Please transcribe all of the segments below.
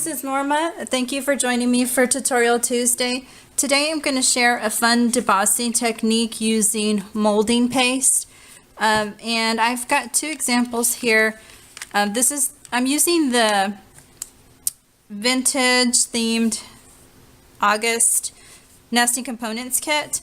is Norma. Thank you for joining me for Tutorial Tuesday. Today I'm going to share a fun debossing technique using molding paste. And I've got two examples here. I'm using the vintage themed August nesting components kit.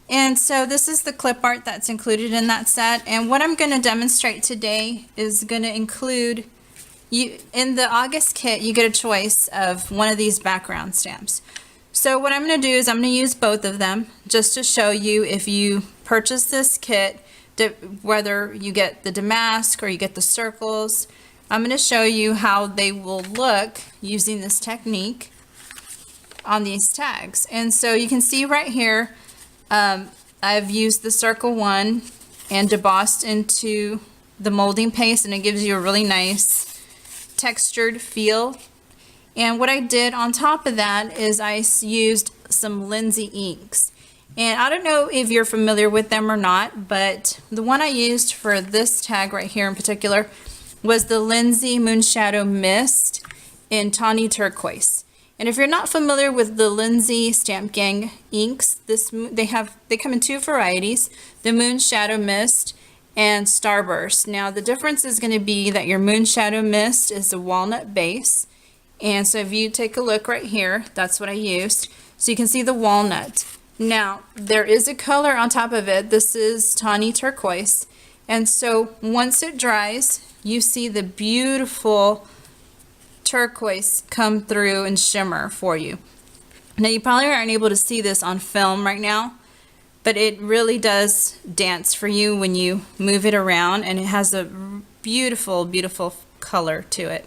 And so this is the clip art that's included in that set. And what I'm going to demonstrate today is going to include in the August kit, you get a choice of one of these background stamps. So what I'm going to do is I'm going to use both of them just to show you if you purchase this kit, whether you get the damask or you get the circles. I'm going to show you how they will look using this technique on these tags. And so you can see right here, I've used the circle one and debossed into the molding paste, and it gives you a really nice textured feel. And what I did on top of that is I used some Lindsay inks, and I don't know if you're familiar with them or not, but the one I used for this tag right here in particular was the Lindsay Moonshadow Mist in Tawny Turquoise. And if you're not familiar with the Lindsay Stamp Gang inks, they come in two varieties, the Moonshadow Mist and Starburst. Now the difference is going to be that your Moonshadow Mist is a walnut base, and so if you take a look right here, that's what I used. So you can see the walnut. Now there is a color on top of it. This is Tawny Turquoise, and so once it dries, you see the beautiful turquoise come through and shimmer for you. Now you probably aren't able to see this on film right now, but it really does dance for you when you move it around, and it has a beautiful, beautiful color to it.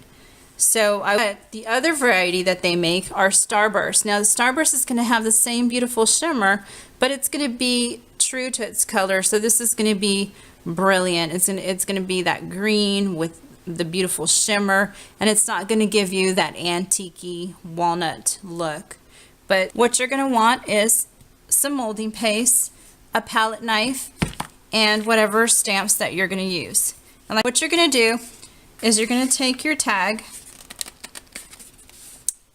So the other variety that they make are Starburst. Now the Starburst is going to have the same beautiful shimmer, but it's going to be true to its color. So this is going to be brilliant. It's going to be that green with the beautiful shimmer, and it's not going to give you that antique-y walnut look. But what you're going to want is some molding paste, a palette knife, and whatever stamps that you're going to use. And what you're going to do is you're going to take your tag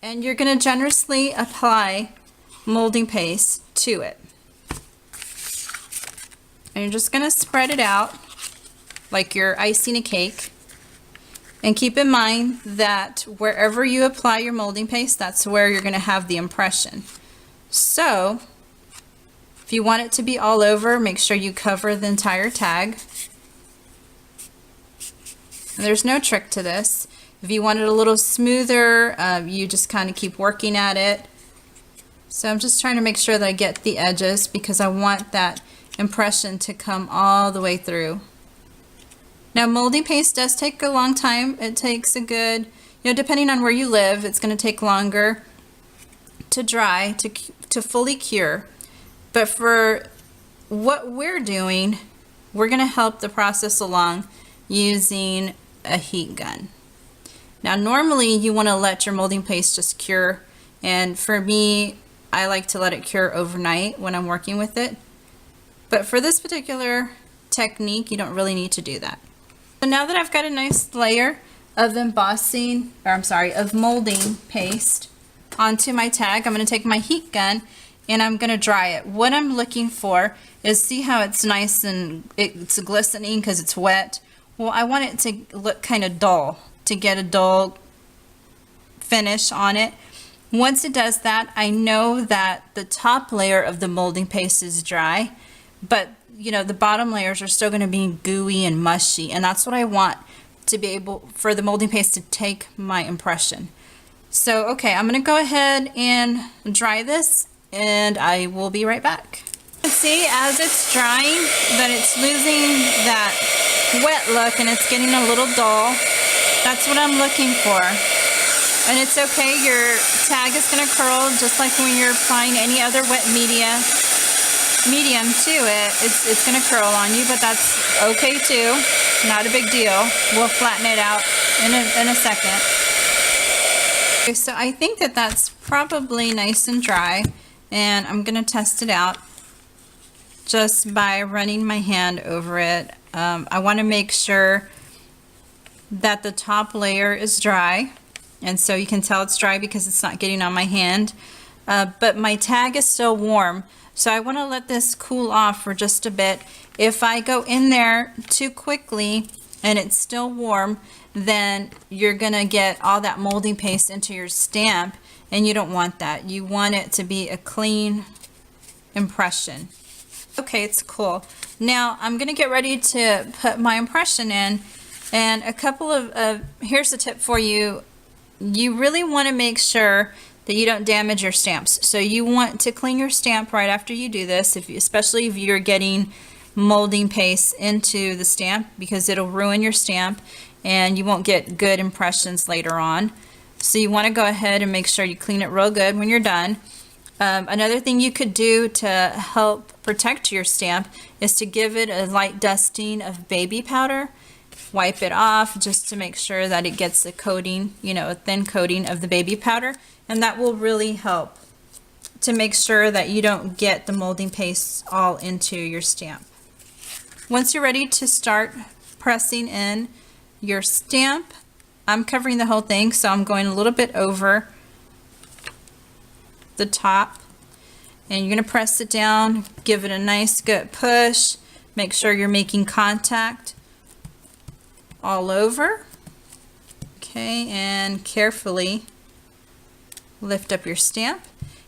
and you're going to generously apply molding paste to it. And you're just going to spread it out like you're icing a cake. And keep in mind that wherever you apply your molding paste, that's where you're going to have the impression. So if you want it to be all over, make sure you cover the entire tag. And there's no trick to this. If you want it a little smoother, you just kind of keep working at it. So I'm just trying to make sure that I get the edges because I want that impression to come all the way through. Now molding paste does take a long time. It takes a good, depending on where you live, it's going to take longer to dry, to fully cure. But for what we're doing, we're going to help the process along using a heat gun. Now normally you want to let your molding paste just cure, and for me, I like to let it cure overnight when I'm working with it. But for this particular technique, you don't really need to do that. So now that I've got a nice layer of of molding paste onto my tag, I'm going to take my heat gun and I'm going to dry it. What I'm looking for is, see how it's nice and it's glistening because it's wet? Well, I want it to look kind of dull, to get a dull finish on it. Once it does that, I know that the top layer of the molding paste is dry, but the bottom layers are still going to be gooey and mushy, and that's what I want to be able for the molding paste to take my impression. So okay, I'm going to go ahead and dry this, and I will be right back. You can see as it's drying that it's losing that wet look and it's getting a little dull. That's what I'm looking for. And it's okay, your tag is going to curl just like when you're applying any other wet medium to it. It's going to curl on you, but that's okay too. Not a big deal. We'll flatten it out in a second. Okay, so I think that that's probably nice and dry, and I'm going to test it out just by running my hand over it. I want to make sure that the top layer is dry. And so you can tell it's dry because it's not getting on my hand. But my tag is still warm. So I want to let this cool off for just a bit. If I go in there too quickly and it's still warm, then you're going to get all that molding paste into your stamp, and you don't want that. You want it to be a clean impression. Okay, it's cool. Now I'm going to get ready to put my impression in, and a couple of here's a tip for you. You really want to make sure that you don't damage your stamps. So you want to clean your stamp right after you do this, especially if you're getting molding paste into the stamp, because it'll ruin your stamp and you won't get good impressions later on. So you want to go ahead and make sure you clean it real good when you're done. Another thing you could do to help protect your stamp is to give it a light dusting of baby powder. Wipe it off just to make sure that it gets a coating, a thin coating of the baby powder, and that will really help to make sure that you don't get the molding paste all into your stamp. Once you're ready to start pressing in your stamp, I'm covering the whole thing, so I'm going a little bit over the top, and you're going to press it down, give it a nice good push, make sure you're making contact all over. Okay, and carefully lift up your stamp,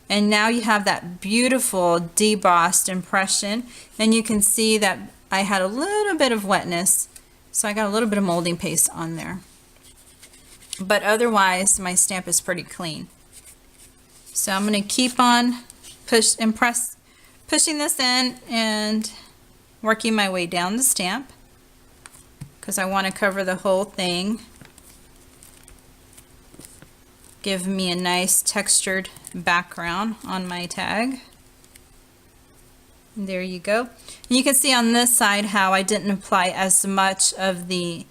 and now you have that beautiful debossed impression. And you can see that I had a little bit of wetness, so I got a little bit of molding paste on there, but otherwise my stamp is pretty clean. So I'm going to keep on pushing this in and working my way down the stamp, because I want to cover the whole thing. Give me a nice textured background on my tag. There you go. And you can see on this side how I didn't apply as much of the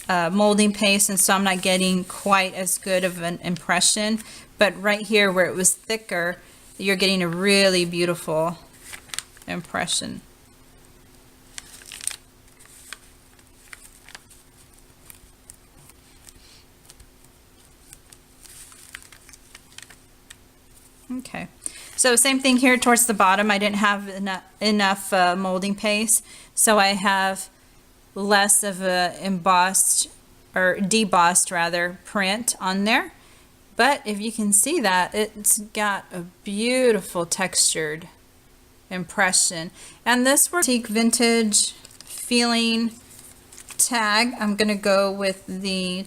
molding paste, and so I'm not getting quite as good of an impression. But right here where it was thicker, you're getting a really beautiful impression. Okay, so same thing here towards the bottom. I didn't have enough molding paste, so I have less of a embossed, or debossed rather, print on there. But if you can see that, it's got a beautiful textured impression. And this antique vintage feeling tag, I'm going to go with the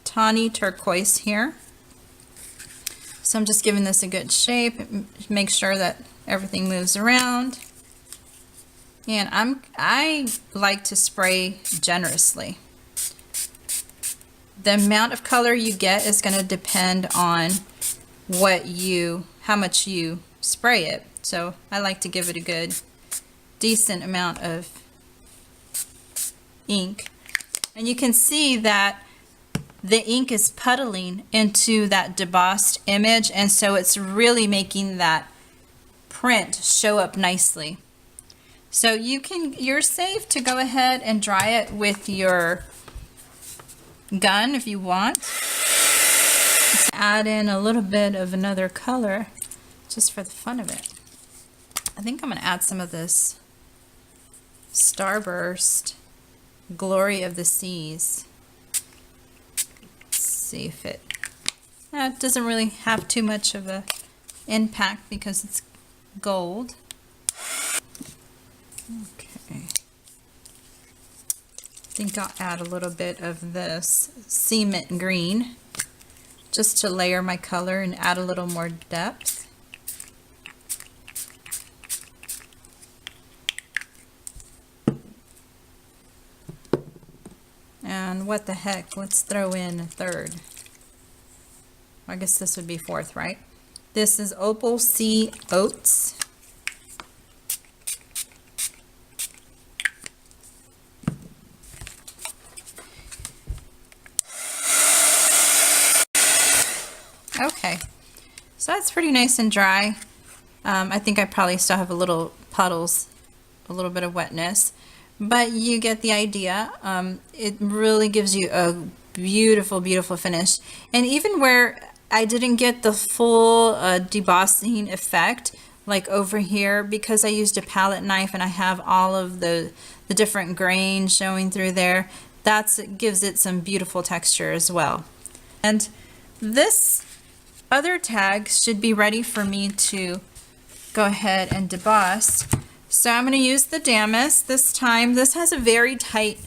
tawny turquoise here. So I'm just giving this a good shape, make sure that everything moves around. And I like to spray generously. The amount of color you get is going to depend on how much you spray it. So I like to give it a good, decent amount of ink. And you can see that the ink is puddling into that debossed image, and so it's really making that print show up nicely. So you're safe to go ahead and dry it with your gun if you want. Let's add in a little bit of another color just for the fun of it. I think I'm going to add some of this Starburst Glory of the Seas. Let's see if it doesn't really have too much of a impact because it's gold. Okay. I think I'll add a little bit of this cement green just to layer my color and add a little more depth. And what the heck, let's throw in a third. I guess this would be fourth, right? This is Opal Sea Oats. Okay, so that's pretty nice and dry. I think I probably still have a little puddles, a little bit of wetness, but you get the idea. It really gives you a Beautiful, beautiful finish. And even where I didn't get the full debossing effect, like over here, because I used a palette knife and I have all of the different grains showing through there, gives it some beautiful texture as well. And this other tag should be ready for me to go ahead and deboss. So I'm going to use the Damask this time. This has a very tight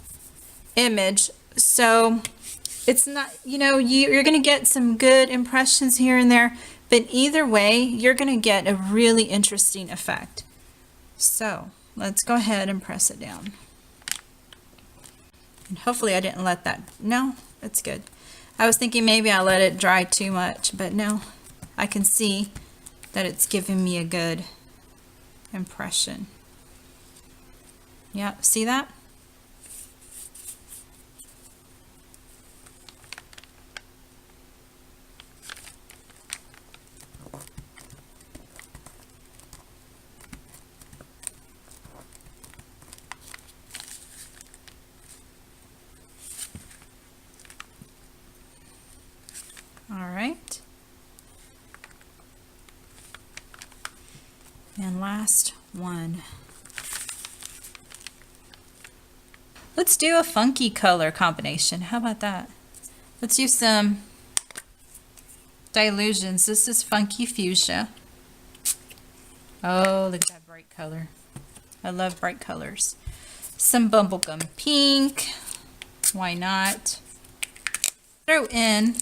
image, so it's not, you know, you're going to get some good impressions here and there, but either way, you're going to get a really interesting effect. So let's go ahead and press it down. And hopefully I didn't let that, no, that's good. I was thinking maybe I let it dry too much, but no, I can see that it's giving me a good impression. Yeah, see that? All right. And last one. Let's do a funky color combination. How about that? Let's use some Dilutions. This is Funky Fuchsia. Oh, look at that bright color. I love bright colors. Some Bubblegum Pink. Why not? Throw in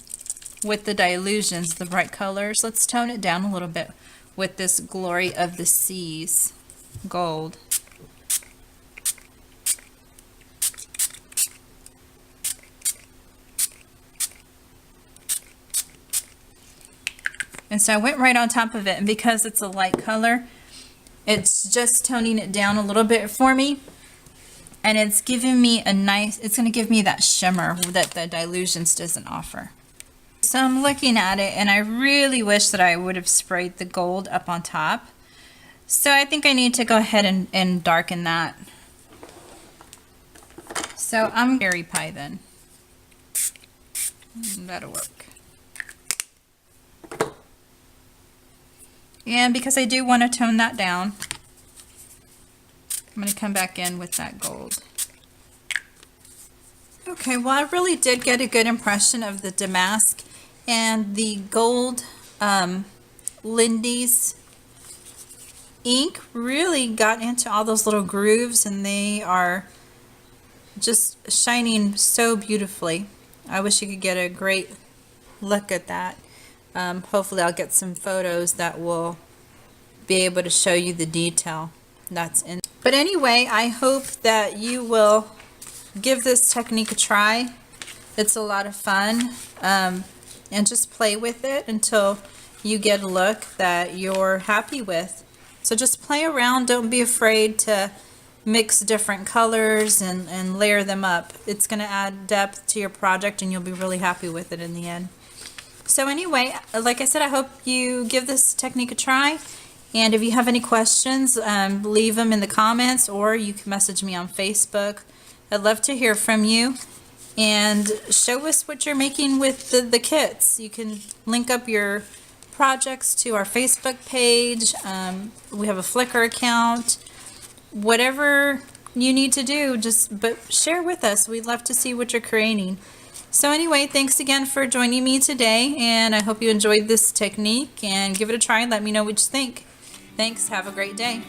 with the Dilutions, the bright colors. Let's tone it down a little bit with this Glory of the Seas gold. And so I went right on top of it, and because it's a light color, it's just toning it down a little bit for me, and it's giving me a nice, it's going to give me that shimmer that the Dilutions doesn't offer. So I'm looking at it, and I really wish that I would have sprayed the gold up on top. So I think I need to go ahead and darken that. So I'm Berry Pie then. That'll work. And because I do want to tone that down, I'm going to come back in with that gold. Okay, well, I really did get a good impression of the damask, and the gold Lindy's ink really got into all those little grooves, and they are just shining so beautifully. I wish you could get a great look at that. Hopefully I'll get some photos that will be able to show you the detail that's in. But anyway, I hope that you will give this technique a try. It's a lot of fun, and just play with it until you get a look that you're happy with. So just play around. Don't be afraid to mix different colors and layer them up. It's going to add depth to your project, and you'll be really happy with it in the end. So anyway, like I said, I hope you give this technique a try. And if you have any questions, leave them in the comments, or you can message me on Facebook. I'd love to hear from you. And show us what you're making with the kits. You can link up your projects to our Facebook page. We have a Flickr account. Whatever you need to do, but share with us. We'd love to see what you're creating. So anyway, thanks again for joining me today, and I hope you enjoyed this technique, and give it a try and let me know what you think. Thanks. Have a great day.